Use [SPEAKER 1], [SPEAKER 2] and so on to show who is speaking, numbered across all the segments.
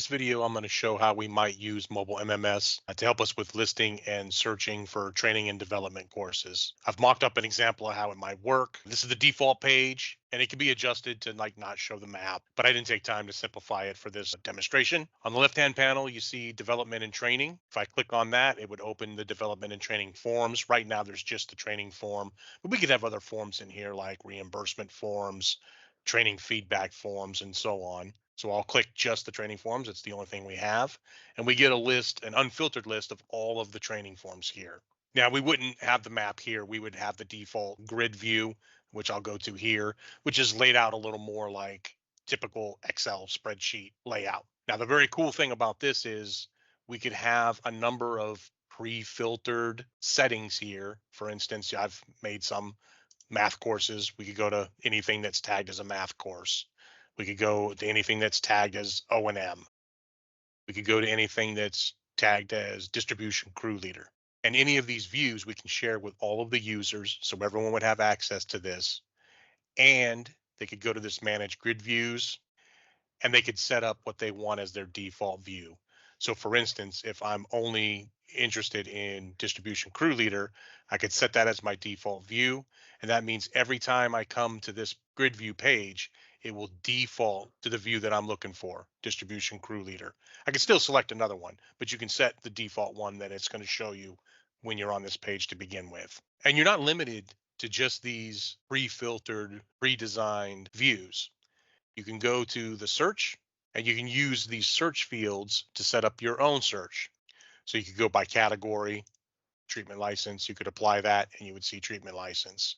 [SPEAKER 1] this video, I'm going to show how we might use mobile MMS to help us with listing and searching for training and development courses. I've mocked up an example of how it might work. This is the default page, and it can be adjusted to not show the map, but I didn't take time to simplify it for this demonstration. On the left-hand panel, you see development and training. If I click on that, it would open the development and training forms. Right now, there's just the training form, but we could have other forms in here like reimbursement forms, training feedback forms, and so on. So I'll click just the training forms. It's the only thing we have. And we get a list, an unfiltered list of all of the training forms here. Now, we wouldn't have the map here. We would have the default grid view, which I'll go to here, which is laid out a little more like typical Excel spreadsheet layout. Now, the very cool thing about this is we could have a number of pre-filtered settings here. For instance, I've made some math courses. We could go to anything that's tagged as a math course. We could go to anything that's tagged as O&M. We could go to anything that's tagged as distribution crew leader. And any of these views we can share with all of the users, so everyone would have access to this. And they could go to this manage grid views, and they could set up what they want as their default view. So for instance, if I'm only interested in distribution crew leader, I could set that as my default view. And that means every time I come to this grid view page, it will default to the view that I'm looking for, distribution crew leader. I can still select another one, but you can set the default one that it's going to show you when you're on this page to begin with. And you're not limited to just these pre-filtered, pre-designed views. You can go to the search, and you can use these search fields to set up your own search. So you could go by category, treatment license. You could apply that and you would see treatment license.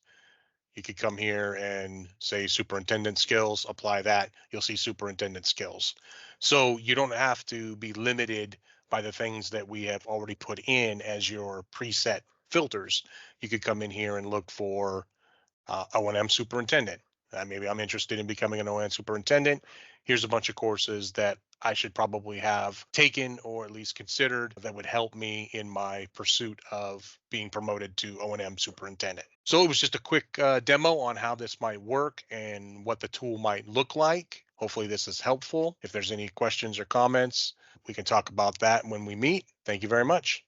[SPEAKER 1] You could come here and say superintendent skills, apply that. You'll see superintendent skills. So you don't have to be limited by the things that we have already put in as your preset filters. You could come in here and look for O&M superintendent. Maybe I'm interested in becoming an O&M superintendent. Here's a bunch of courses that I should probably have taken or at least considered that would help me in my pursuit of being promoted to O&M superintendent. So it was just a quick demo on how this might work and what the tool might look like. Hopefully this is helpful. If there's any questions or comments, we can talk about that when we meet. Thank you very much.